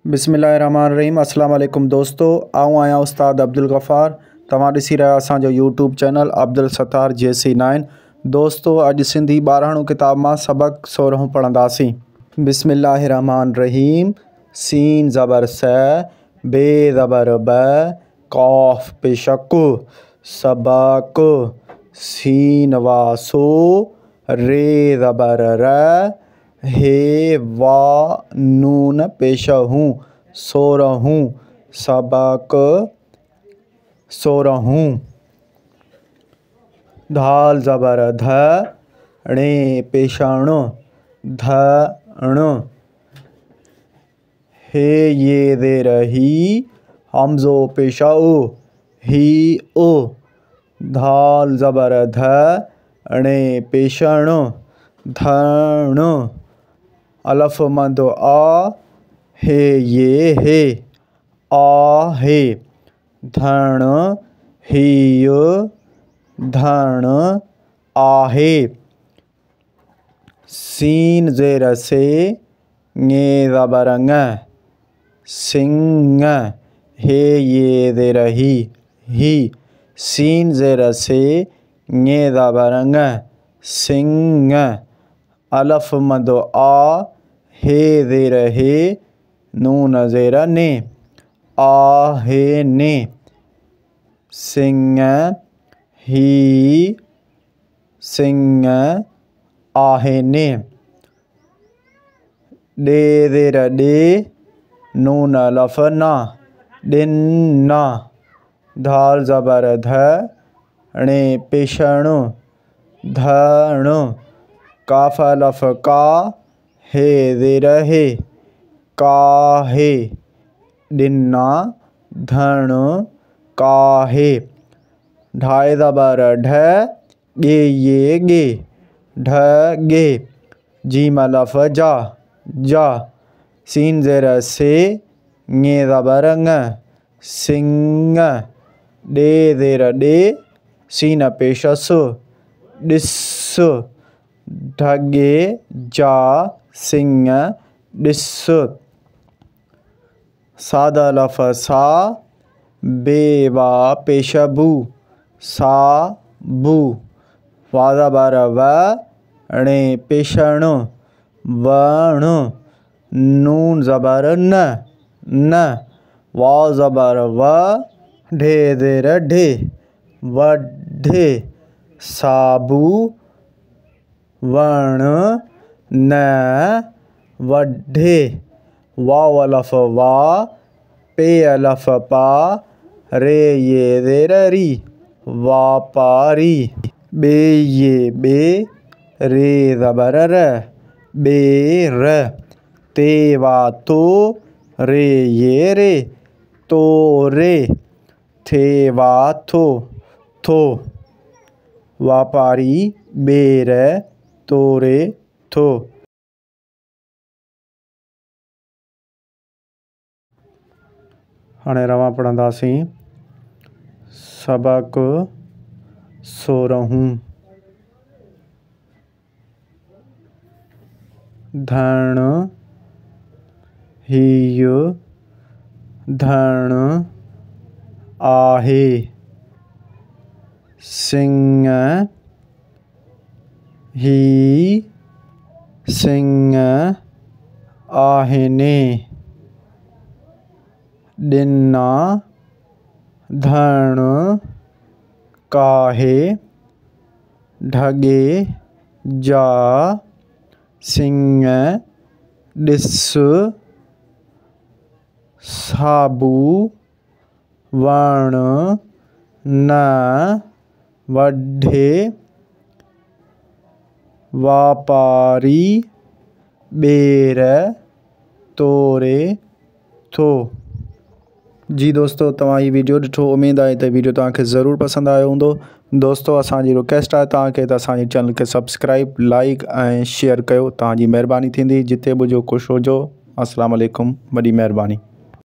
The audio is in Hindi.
बिस्मिल्लाहिर्रहमानिर्रहीम। अस्सलाम वालेकुम दोस्तों, आऊँ आया उस्ताद अब्दुल गफ़ार। तव्हां ॾिसी रहिया असांजो YouTube channel Abdul Sattar JC9। दोस्तों अॼु सिंधी 12 किताब मां सबक 16 पढ़ंदासीं। बिस्मिल्लाहिर्रहमानिर्रहीम। सीन ज़बर से, बे ज़बर ब, कौफ पेशक, सबक, सीन वासो, रे ज़बर र, हे वा नून पेशहूँ, सोरहूँ, सबक 16। धाल ज़बर ध, णे पेशण, धण, हे ये ज़ेर ही, हमज़ो पेशउ, ही ओ। धाल ज़बर ध, णे पेशण, धण, अलफ मद आ, हे ये हे, आहे, धण, हीय, धण, आहे। सीन ज़ेर से, ङे ज़बर ङ, सिंह, हे ये ज़ेर ही, ही। सीन ज़ेर से, ङे ज़बर ङ, सिंह, अलफ मद आ, हे ज़ेर हे, नून ज़ेर ने, आहे ने। सिंह, ही, सिंह, आहे ने। डे ज़ेर डे, नून अलफ ना, डिन्ना। धाल ज़बर ध, णे पेशण, धण, काफ अलफ का, हे ज़ेर हे, काहे, डिन्ना, धण, काहे। ढाए ज़बर ढ, गे ये गे, ढगे। जीम अलफ जा, जा। सीन ज़ेर से, ङे ज़बर ङ, सिंह, डे ज़ेर डे, सीन पेशस, डिस। ढगे जा, सिंह, डिस। साद अलफ सा, बे वा पेशबू, साबू। वा ज़बर व, णे पेशण, वण। नून ज़बर न, न। वाव ज़बर व, ढे ज़ेर ढे, वढे। साबू, वण, न, वढे। वाव अलफ वा, पे अलफ पा, रे ये ज़ेर री, वापारी। बे ये बे, रे ज़बर र, बेर। ते वा तो, रे ये रे, तोरे। थे वा थो, थो। वापारी, बेर, तोरे, थो। हाणे रवां पढ़ंदासीं सबक 16। धण, हीय, धण, आहे। सिंह, ही, सिंह, आहे ने। डिन्ना, धण, काहे। ढगे जा, सिंह, डिस। साबू, वण, न, वढे। वापारी, बेर, तोरे, थो। जी दोस्तों, तव्हां ही वीडियो ॾिठो। उम्मीद आहे त वीडियो तव्हांखे ज़रूरु पसंदि आयो हूंदो। दोस्तों असांजी रिक्वेस्ट आहे तव्हांखे त असांजे चैनल खे सब्सक्राइब, लाइक ऐं शेयर कयो। तव्हांजी महिरबानी थींदी। जिते बि हुजो ख़ुशि हुजो। अस्सलाम वालेकुम, वॾी महिरबानी।